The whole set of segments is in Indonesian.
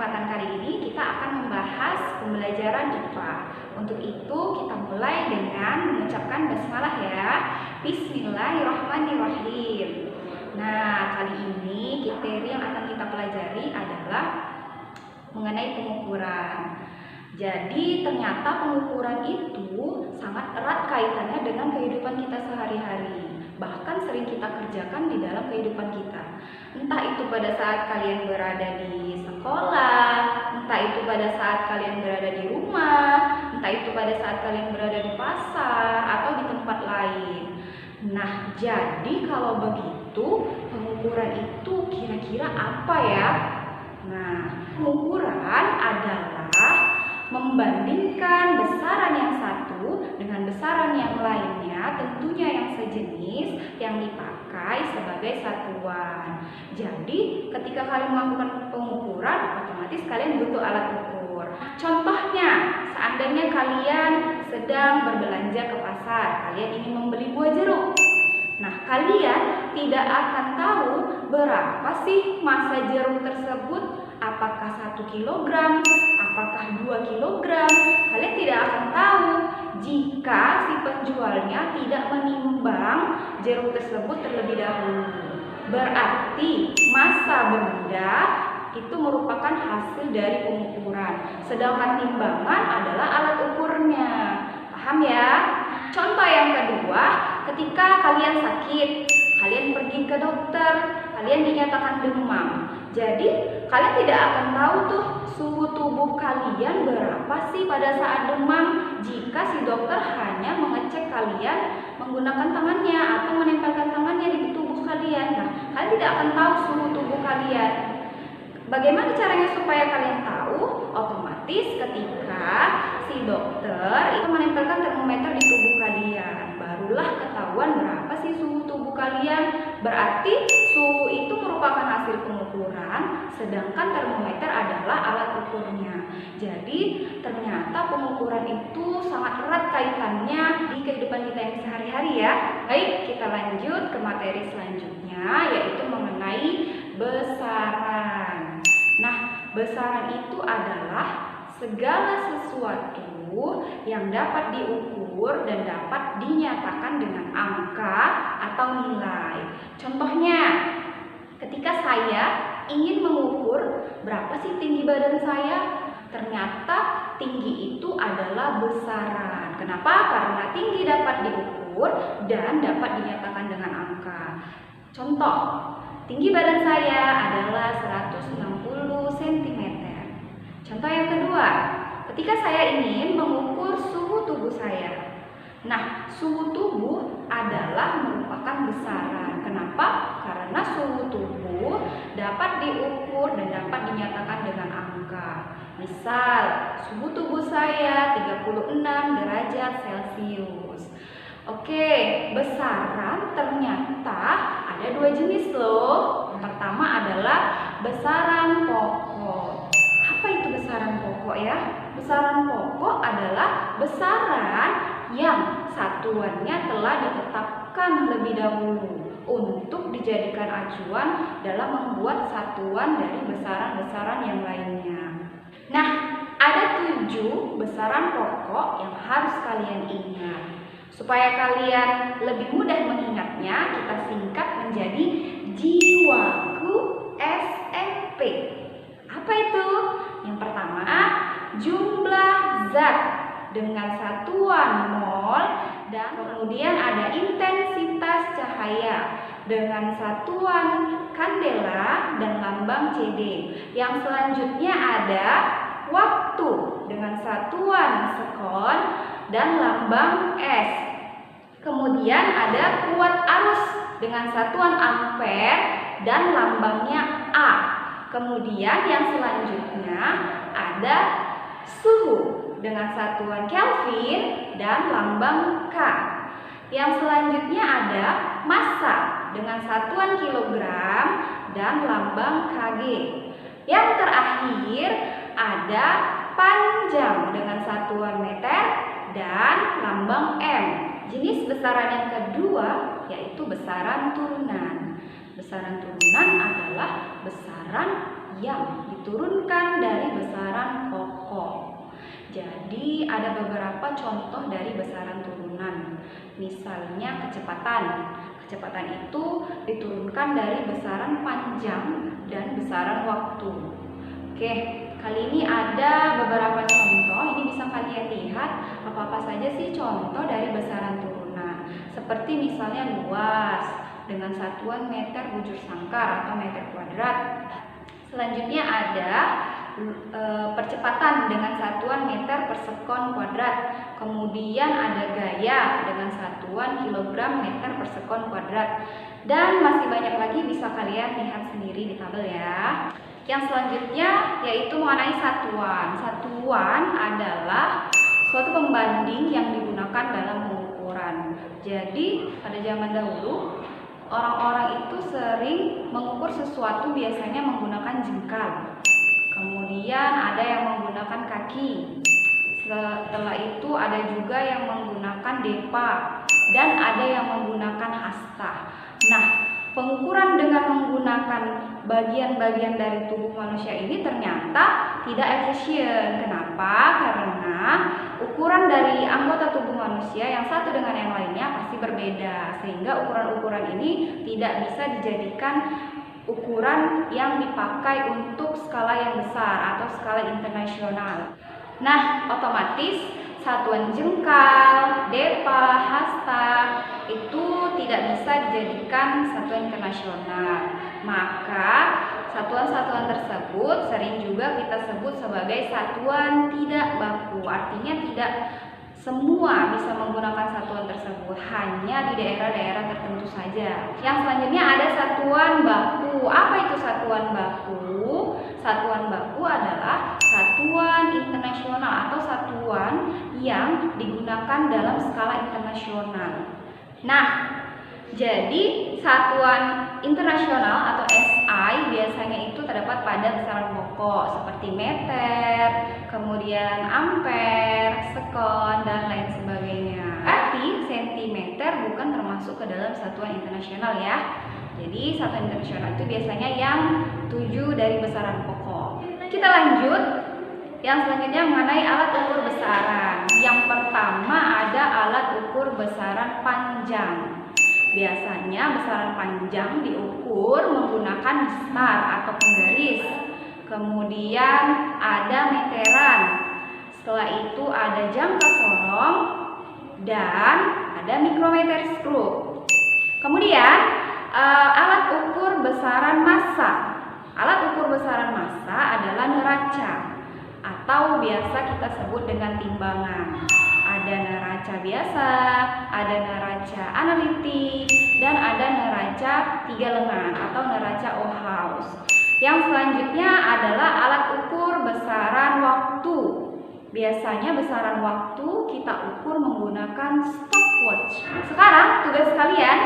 kesempatan kali ini kita akan membahas pembelajaran IPA. Untuk itu kita mulai dengan mengucapkan basmalah ya. Bismillahirrahmanirrahim. Nah, kali ini materi yang akan kita pelajari adalah mengenai pengukuran. Jadi ternyata pengukuran itu sangat erat kaitannya dengan kehidupan kita sehari-hari. Bahkan sering kita kerjakan di dalam kehidupan kita. Entah itu pada saat kalian berada di sekolah, entah itu pada saat kalian berada di rumah, entah itu pada saat kalian berada di pasar atau di tempat lain. Nah, jadi kalau begitu pengukuran itu kira-kira apa ya? Nah, pengukuran adalah membandingkan besaran yang satu dengan besaran yang lainnya, tentunya yang sejenis, yang dipakai sebagai satuan. Jadi ketika kalian melakukan pengukuran, otomatis kalian butuh alat ukur. Contohnya, seandainya kalian sedang berbelanja ke pasar, kalian ingin membeli buah jeruk. Nah, kalian tidak akan tahu berapa sih massa jeruk tersebut, apakah 1 kilogram, apakah 2 kilogram. Kalian tidak akan tahu jika si penjualnya tidak menimbang jeruk tersebut terlebih dahulu. Berarti massa benda itu merupakan hasil dari pengukuran, sedangkan timbangan adalah alat ukurnya. Paham ya? Contoh yang kedua, ketika kalian sakit, kalian pergi ke dokter, kalian dinyatakan demam. Jadi kalian tidak akan tahu tuh suhu tubuh kalian berapa sih pada saat demam jika si dokter hanya mengecek kalian menggunakan tangannya atau menempelkan tangannya di tubuh kalian. Nah, kalian tidak akan tahu suhu tubuh kalian. Bagaimana caranya supaya kalian tahu? Otomatis ketika si dokter itu menempelkan termometer di tubuh kalian, barulah ketahuan berapa sih suhu tubuh kalian. Berarti suhu itu merupakan hasil pengukuran, sedangkan termometer adalah alat ukurnya. Jadi ternyata pengukuran itu sangat erat kaitannya di kehidupan kita yang sehari-hari ya. Baik, kita lanjut ke materi selanjutnya, yaitu mengenai besaran. Nah, besaran itu adalah segala sesuatu yang dapat diukur dan dapat dinyatakan dengan angka atau nilai. Contohnya, ketika saya ingin mengukur berapa sih tinggi badan saya, ternyata tinggi itu adalah besaran. Kenapa? Karena tinggi dapat diukur dan dapat dinyatakan dengan angka. Contoh, tinggi badan saya adalah 160 cm. Contoh yang kedua, ketika saya ingin mengukur suhu tubuh saya. Nah, suhu tubuh adalah merupakan besaran. Kenapa? Karena suhu tubuh dapat diukur dan dapat dinyatakan dengan angka. Misal, suhu tubuh saya 36 derajat Celcius. Oke, besaran ternyata ada dua jenis loh. Yang pertama adalah besaran pokok. Apa itu besaran pokok ya? Besaran pokok adalah besaran yang satuannya telah ditetapkan lebih dahulu untuk dijadikan acuan dalam membuat satuan dari besaran-besaran yang lainnya. Nah, ada 7 besaran pokok yang harus kalian ingat. Supaya kalian lebih mudah mengingatnya, kita singkat menjadi Jiwaku SMP. Apa itu? Yang pertama, jumlah zat dengan satuan mol, dan kemudian ada intensitas cahaya dengan satuan kandela dan lambang CD. Yang selanjutnya ada waktu dengan satuan sekon dan lambang S. Kemudian ada kuat arus dengan satuan ampere dan lambangnya A. Kemudian yang selanjutnya ada suhu dengan satuan Kelvin dan lambang K. Yang selanjutnya ada massa dengan satuan kilogram dan lambang Kg. Yang terakhir ada panjang dengan satuan meter dan lambang M. Jenis besaran yang kedua yaitu besaran turunan. Besaran turunan adalah besaran yang diturunkan dari besaran pokok. Jadi ada beberapa contoh dari besaran turunan. Misalnya kecepatan. Kecepatan itu diturunkan dari besaran panjang dan besaran waktu. Oke, kali ini ada beberapa contoh. Ini bisa kalian lihat apa-apa saja sih contoh dari besaran turunan. Seperti misalnya luas dengan satuan meter bujur sangkar atau meter kuadrat. Selanjutnya ada percepatan dengan satuan meter per sekon kuadrat. Kemudian ada gaya dengan satuan kilogram meter per sekon kuadrat. Dan masih banyak lagi, bisa kalian lihat sendiri di tabel ya. Yang selanjutnya yaitu mengenai satuan. Satuan adalah suatu pembanding yang digunakan dalam pengukuran. Jadi pada zaman dahulu orang-orang itu sering mengukur sesuatu biasanya menggunakan jengkal. Kemudian ada yang menggunakan kaki. Setelah itu ada juga yang menggunakan depa dan ada yang menggunakan hasta. Nah, pengukuran dengan menggunakan bagian-bagian dari tubuh manusia ini ternyata tidak efisien. Kenapa? Karena ukuran dari anggota tubuh manusia yang satu dengan yang lainnya pasti berbeda, sehingga ukuran-ukuran ini tidak bisa dijadikan ukuran yang dipakai untuk skala yang besar atau skala internasional. Nah, otomatis satuan jengkal, depa, hasta itu tidak bisa dijadikan satuan internasional. Maka satuan-satuan tersebut sering juga kita sebut sebagai satuan tidak baku. Artinya tidak semua bisa menggunakan satuan tersebut, hanya di daerah-daerah tertentu saja. Yang selanjutnya ada satuan baku. Apa itu satuan baku? Satuan baku adalah satuan internasional atau satuan yang digunakan dalam skala internasional. Nah, jadi satuan internasional atau SI biasanya itu terdapat pada besaran pokok seperti meter, kemudian ampere, sekon, dan lain sebagainya. Arti sentimeter bukan termasuk ke dalam satuan internasional ya. Jadi satuan internasional itu biasanya yang 7 dari besaran pokok. Kita lanjut. Yang selanjutnya mengenai alat ukur besaran. Yang pertama ada alat ukur besaran panjang. Biasanya besaran panjang diukur menggunakan star atau penggaris. Kemudian ada meteran. Setelah itu ada jangka sorong dan ada mikrometer skru. Kemudian alat ukur besaran massa. Alat ukur besaran massa adalah neraca atau biasa kita sebut dengan timbangan. Ada neraca biasa, ada neraca analitik, dan ada neraca 3 lengan atau neraca Ohaus. Yang selanjutnya adalah alat ukur besaran waktu. Biasanya besaran waktu kita ukur menggunakan stopwatch. Sekarang tugas kalian,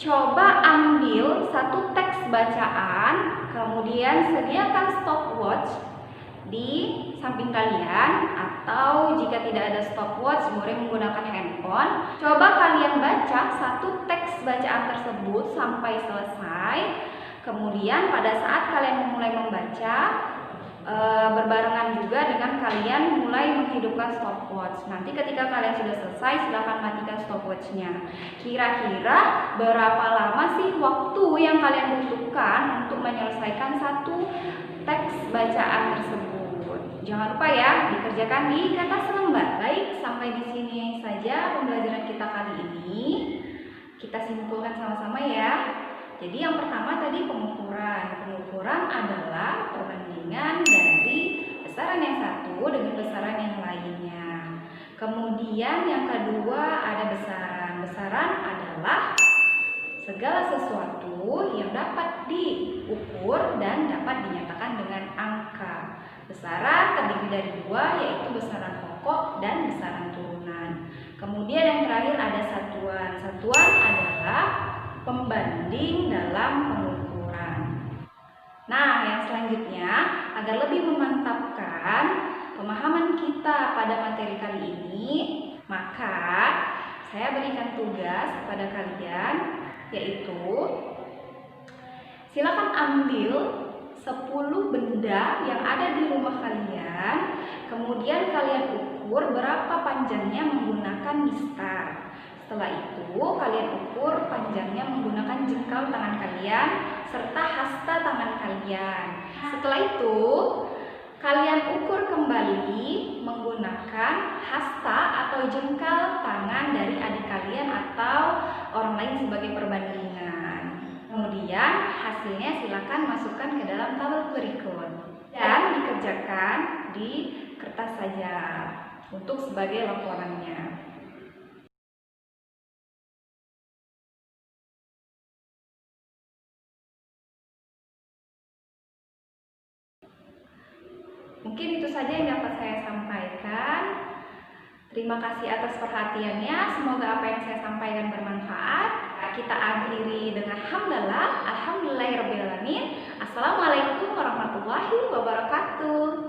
coba ambil satu teks bacaan, kemudian sediakan stopwatch di samping kalian, atau jika tidak ada stopwatch boleh menggunakan handphone. Coba kalian baca satu teks bacaan tersebut sampai selesai. Kemudian pada saat kalian mulai membaca, berbarengan juga dengan kalian mulai menghidupkan stopwatch. Nanti ketika kalian sudah selesai, silakan matikan stopwatchnya. Kira-kira berapa lama sih waktu yang kalian butuhkan untuk menyelesaikan satu teks bacaan tersebut? Jangan lupa ya, dikerjakan di kertas selembar. Baik, sampai di sini saja pembelajaran kita kali ini. Kita simpulkan sama-sama ya. Jadi yang pertama tadi pengukuran. Pengukuran adalah perbandingan dari besaran yang satu dengan besaran yang lainnya. Kemudian yang kedua ada besaran. Besaran adalah segala sesuatu yang dapat diukur dan dapat dinyatakan dengan angka. Besaran terdiri dari 2, yaitu besaran pokok dan besaran turunan. Kemudian yang terakhir ada satuan. Satuan adalah pembanding dalam pengukuran. Nah, yang selanjutnya agar lebih memantapkan pemahaman kita pada materi kali ini, maka saya berikan tugas kepada kalian, yaitu silakan ambil 10 benda yang ada di rumah kalian, kemudian kalian ukur berapa panjangnya menggunakan mistar. Setelah itu, kalian ukur panjangnya menggunakan jengkal tangan kalian serta hasta tangan kalian. Setelah itu, kalian ukur kembali menggunakan hasta atau jengkal tangan dari adik kalian atau orang lain sebagai perbandingan. Kemudian hasilnya silakan masukkan ke dalam tabel berikut dan dikerjakan di kertas saja untuk sebagai laporannya. Mungkin itu saja yang dapat saya sampaikan. Terima kasih atas perhatiannya. Semoga apa yang saya sampaikan bermanfaat. Kita akhiri dengan hamdalah. Alhamdulillahirrabbilalamin. Assalamualaikum warahmatullahi wabarakatuh.